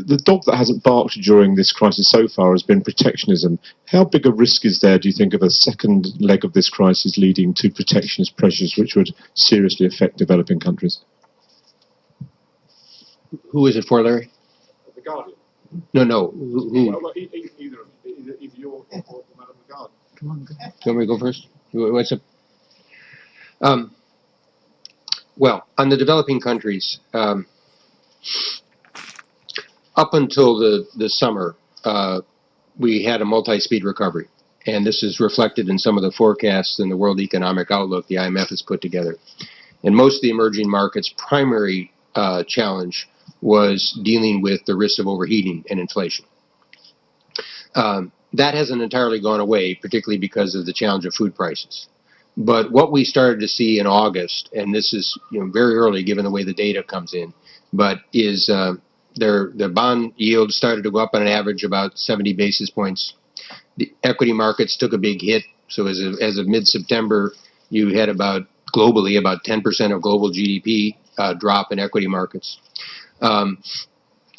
the dog that hasn't barked during this crisis so far has been protectionism. How big a risk is there, do you think, of a second leg of this crisis leading to protectionist pressures which would seriously affect developing countries? Who is it for, Larry? The Guardian. No. Who? Well, either you or Madam the Guardian. Come on, go. Do you want me to go first? What's up? Well, on the developing countries, up until the summer, we had a multi-speed recovery. And this is reflected in some of the forecasts in the World Economic Outlook the IMF has put together. And most of the emerging markets' primary challenge was dealing with the risk of overheating and inflation. That hasn't entirely gone away, particularly because of the challenge of food prices. But what we started to see in August, and this is very early given the way the data comes in, but is their bond yields started to go up on an average about 70 basis points. The equity markets took a big hit. So as of mid-September, you had globally about 10% of global GDP drop in equity markets.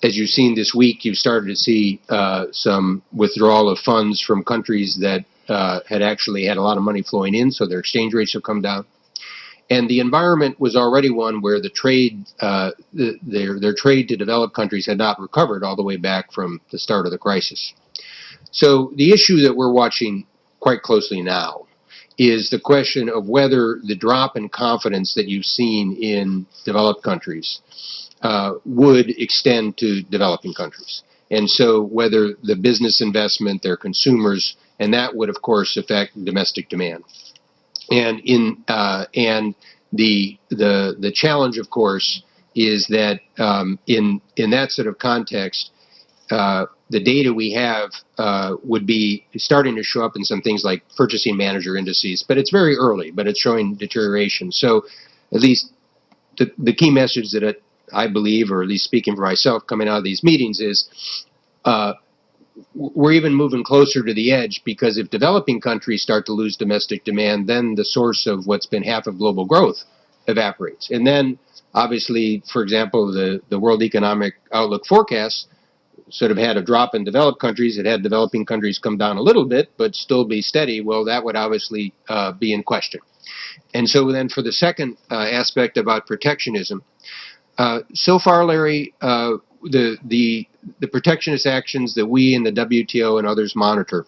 As you've seen this week, you've started to see some withdrawal of funds from countries that had actually had a lot of money flowing in, so their exchange rates have come down. And the environment was already one where the trade, their trade to developed countries had not recovered all the way back from the start of the crisis. So the issue that we're watching quite closely now is the question of whether the drop in confidence that you've seen in developed countries would extend to developing countries. And so whether the business investment, their consumers, and that would, of course, affect domestic demand. And the challenge, of course, is that in that sort of context, the data we have would be starting to show up in some things like purchasing manager indices, but it's very early, but it's showing deterioration. So at least the key message that I believe, or at least speaking for myself coming out of these meetings, is we're even moving closer to the edge, because if developing countries start to lose domestic demand, then the source of what's been half of global growth evaporates. And then, obviously, for example, the World Economic Outlook forecasts sort of had a drop in developed countries. It had developing countries come down a little bit, but still be steady. Well, that would obviously be in question. And so then for the second aspect about protectionism, so far, Larry, the protectionist actions that we in the WTO and others monitor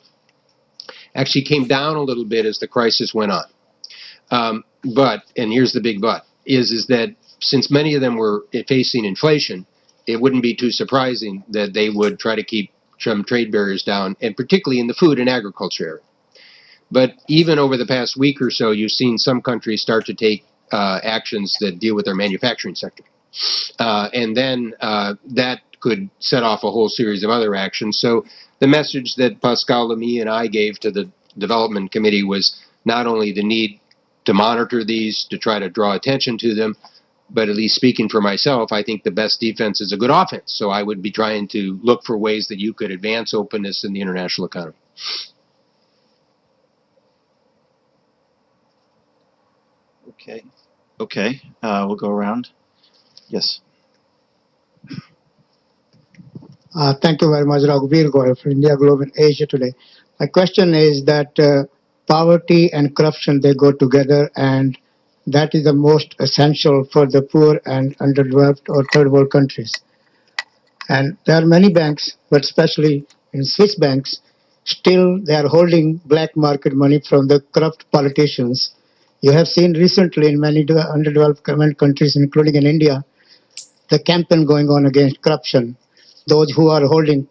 actually came down a little bit as the crisis went on. But, and here's the big but, is that since many of them were facing inflation, it wouldn't be too surprising that they would try to keep some trade barriers down, and particularly in the food and agriculture area. But even over the past week or so, you've seen some countries start to take actions that deal with their manufacturing sector. And then that could set off a whole series of other actions. So the message that Pascal Lamy and I gave to the Development Committee was not only the need to monitor these, to try to draw attention to them, but at least speaking for myself, I think the best defense is a good offense. So I would be trying to look for ways that you could advance openness in the international economy. Okay. We'll go around. Yes. Thank you very much, Raghuveer Goyal for India Globe and Asia Today. My question is that poverty and corruption, they go together, and that is the most essential for the poor and underdeveloped or third world countries. And there are many banks, but especially in Swiss banks, still they are holding black market money from the corrupt politicians. You have seen recently in many underdeveloped countries, including in India, the campaign going on against corruption, those who are holding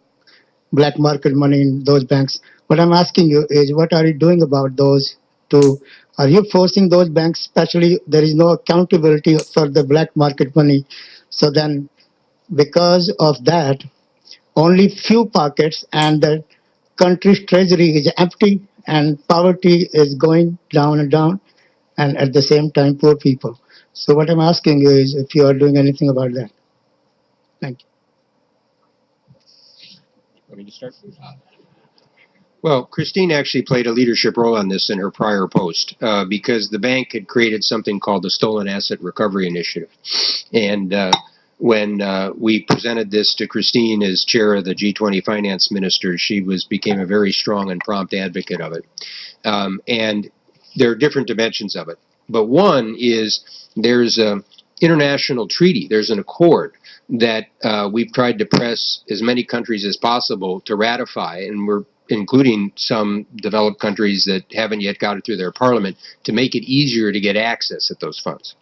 black market money in those banks. What I'm asking you is, what are you doing about those two? Are you forcing those banks, especially there is no accountability for the black market money? So then, because of that, only few pockets and the country's treasury is empty and poverty is going down and down, and at the same time, poor people. So what I'm asking you is if you are doing anything about that. Thank you. Want me to start? Well, Christine actually played a leadership role on this in her prior post because the bank had created something called the Stolen Asset Recovery Initiative. And when we presented this to Christine as chair of the G20 finance ministers, she became a very strong and prompt advocate of it. And there are different dimensions of it. But one is there's an international treaty, there's an accord that we've tried to press as many countries as possible to ratify, and we're including some developed countries that haven't yet got it through their parliament, to make it easier to get access at those funds.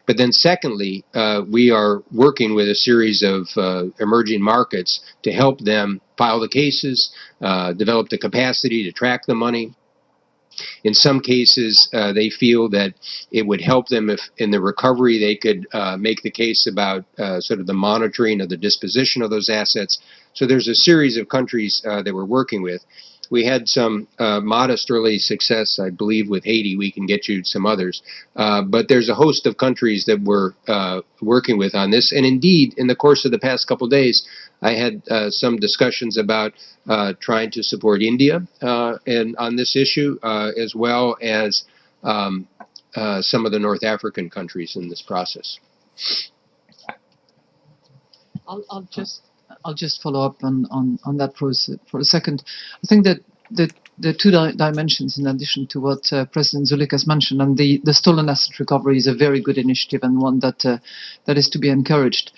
But then secondly, we are working with a series of emerging markets to help them file the cases, develop the capacity to track the money. In some cases, they feel that it would help them if in the recovery they could make the case about sort of the monitoring of the disposition of those assets. So there's a series of countries that we're working with. We had some modest early success, I believe, with Haiti. We can get you some others. But there's a host of countries that we're working with on this. And indeed, in the course of the past couple of days, I had some discussions about trying to support India and on this issue, as well as some of the North African countries in this process. I'll just follow up on that for a second. I think that the two dimensions, in addition to what President Zulik has mentioned, and the stolen asset recovery is a very good initiative and one that is to be encouraged.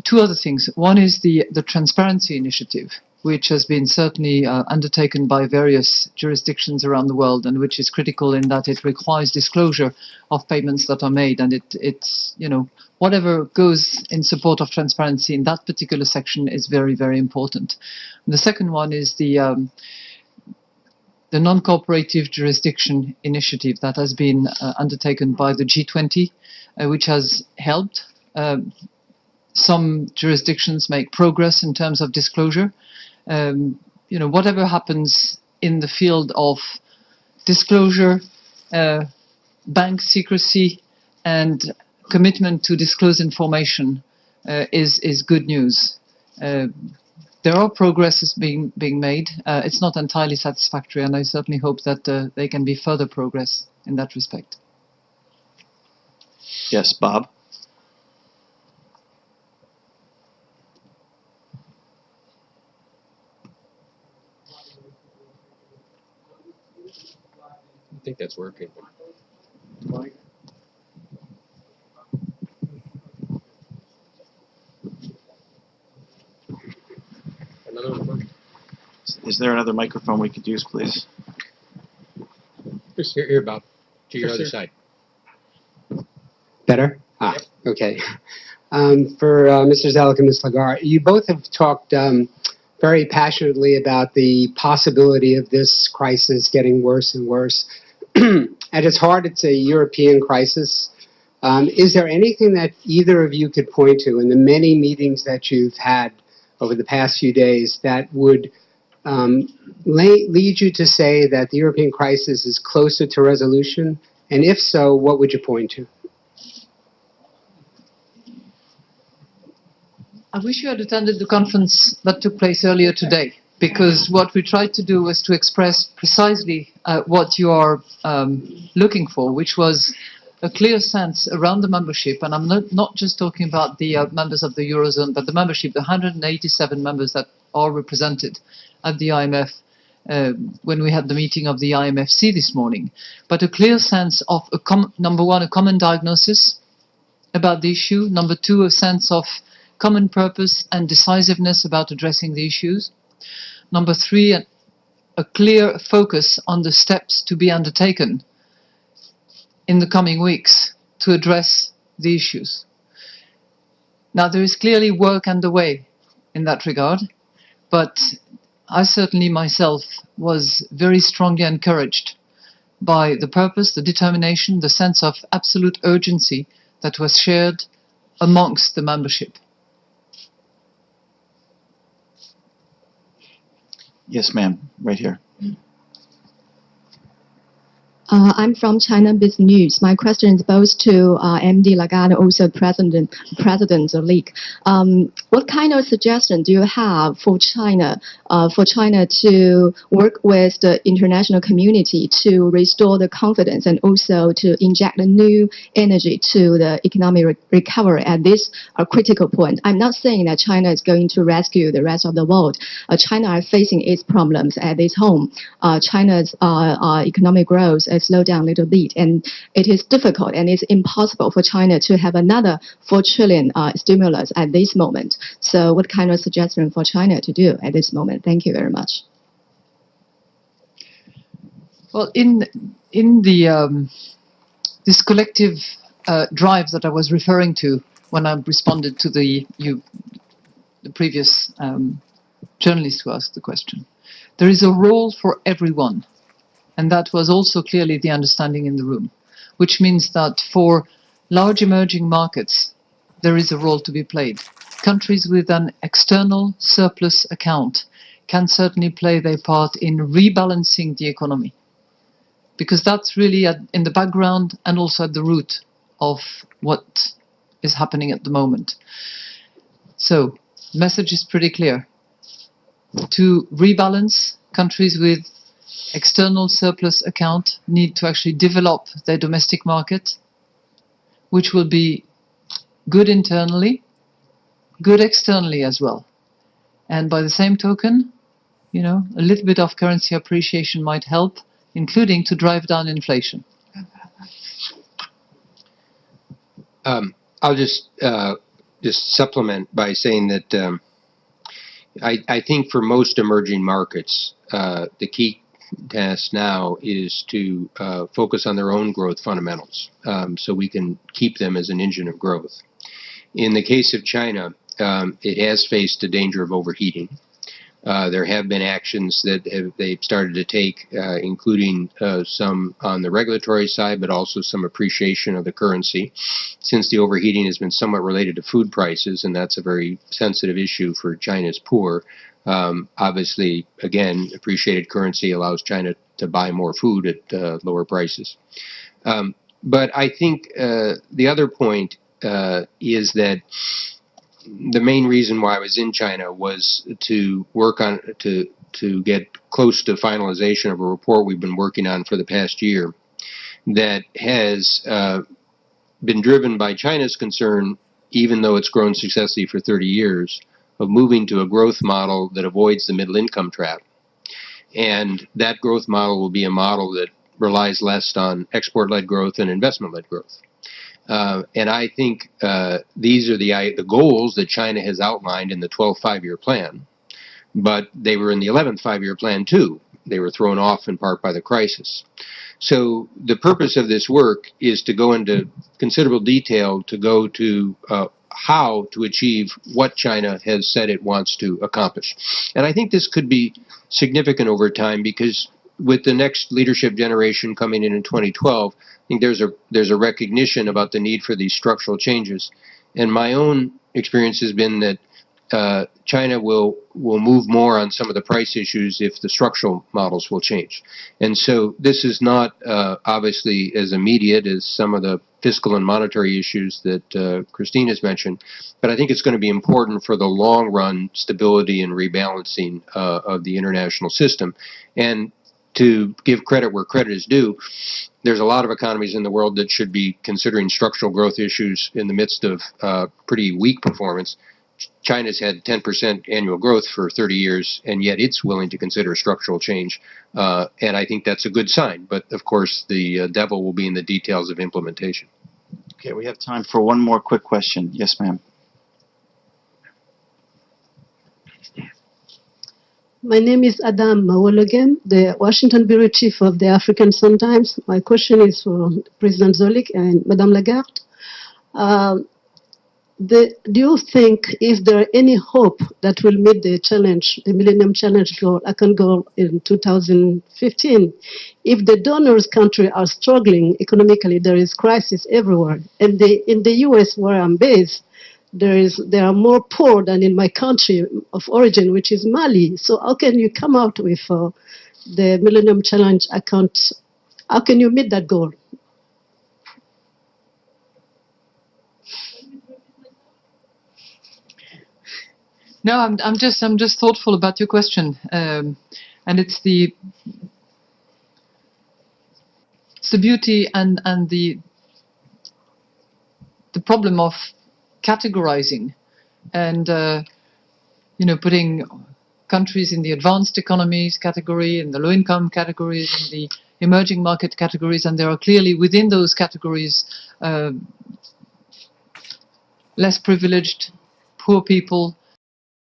Two other things. One is the transparency initiative, which has been certainly undertaken by various jurisdictions around the world, and which is critical in that it requires disclosure of payments that are made, and it's whatever goes in support of transparency in that particular section is very, very important. And the second one is the non-cooperative jurisdiction initiative that has been undertaken by the G20, which has helped some jurisdictions make progress in terms of disclosure. Whatever happens in the field of disclosure, bank secrecy, and commitment to disclose information is good news. There are progresses being made. It's not entirely satisfactory, and I certainly hope that there can be further progress in that respect. Yes, Bob. I think that's working. Another one. Is there another microphone we could use, please? Just here, Bob, to your other side. Better? Ah, okay. For Mr. Zellick and Ms. Lagarde, you both have talked very passionately about the possibility of this crisis getting worse and worse. At its heart, it's a European crisis. Is there anything that either of you could point to in the many meetings that you've had over the past few days that would lead you to say that the European crisis is closer to resolution? And if so, what would you point to? I wish you had attended the conference that took place earlier today, because what we tried to do was to express precisely what you are looking for, which was a clear sense around the membership, and I'm not just talking about the members of the Eurozone, but the membership, the 187 members that are represented at the IMF when we had the meeting of the IMFC this morning, but a clear sense of, number one, a common diagnosis about the issue, number two, a sense of common purpose and decisiveness about addressing the issues. Number three, a clear focus on the steps to be undertaken in the coming weeks to address the issues. Now, there is clearly work underway in that regard, but I certainly myself was very strongly encouraged by the purpose, the determination, the sense of absolute urgency that was shared amongst the membership. Yes, ma'am, right here. I'm from China Business News. My question is both to MD Lagarde and also President Zolik. What kind of suggestion do you have for China to work with the international community to restore the confidence and also to inject a new energy to the economic recovery at this critical point? I'm not saying that China is going to rescue the rest of the world. China are facing its problems at its home. China's economic growth has slowed down a little bit, and it is difficult and it's impossible for China to have another 4 trillion stimulus at this moment. So what kind of suggestion for China to do at this moment? Thank you very much. Well, in the this collective drive that I was referring to when I responded to the previous journalist who asked the question, there is a role for everyone. And that was also clearly the understanding in the room, which means that for large emerging markets, there is a role to be played. Countries with an external surplus account can certainly play their part in rebalancing the economy, because that's really in the background and also at the root of what is happening at the moment. So, the message is pretty clear. To rebalance, countries with external surplus account need to actually develop their domestic market, which will be good internally, good externally as well. And by the same token, you know, a little bit of currency appreciation might help, including to drive down inflation. I'll just supplement by saying that I think for most emerging markets, the key task now is to focus on their own growth fundamentals, so we can keep them as an engine of growth. In the case of China, it has faced the danger of overheating. There have been actions that they've started to take, including some on the regulatory side, but also some appreciation of the currency, since the overheating has been somewhat related to food prices, and that's a very sensitive issue for China's poor. Obviously, again, appreciated currency allows China to buy more food at lower prices. But I think the other point is that the main reason why I was in China was to work on to get close to finalization of a report we've been working on for the past year that has been driven by China's concern, even though it's grown successfully for 30 years, of moving to a growth model that avoids the middle income trap. And that growth model will be a model that relies less on export-led growth and investment-led growth. And I think these are the goals that China has outlined in the 12th five-year plan, but they were in the 11th five-year plan too. They were thrown off in part by the crisis. So the purpose of this work is to go into considerable detail to go to how to achieve what China has said it wants to accomplish. And I think this could be significant over time, because with the next leadership generation coming in 2012, I think there's a recognition about the need for these structural changes. And my own experience has been that China will move more on some of the price issues if the structural models will change. And so this is not obviously as immediate as some of the fiscal and monetary issues that Christine has mentioned, but I think it's going to be important for the long run stability and rebalancing of the international system. And to give credit where credit is due, there's a lot of economies in the world that should be considering structural growth issues in the midst of pretty weak performance. China's had 10% annual growth for 30 years, and yet it's willing to consider structural change. And I think that's a good sign. But, of course, the devil will be in the details of implementation. Okay, we have time for one more quick question. Yes, ma'am. My name is Adam Mawologem, the Washington Bureau Chief of the African Sun-Times. My question is for President Zolik and Madame Lagarde. Do you think if there are any hope that will meet the challenge, the Millennium Challenge goal, ACAN goal in 2015, if the donors' countries are struggling economically, there is crisis everywhere. And in the U.S. where I'm based, there are more poor than in my country of origin, which is Mali. So how can you come out with the Millennium Challenge account How can you meet that goal? No, I'm just thoughtful about your question, and it's the beauty and the problem of categorizing and putting countries in the advanced economies category, in the low-income categories, in the emerging market categories, and there are clearly within those categories less privileged, poor people,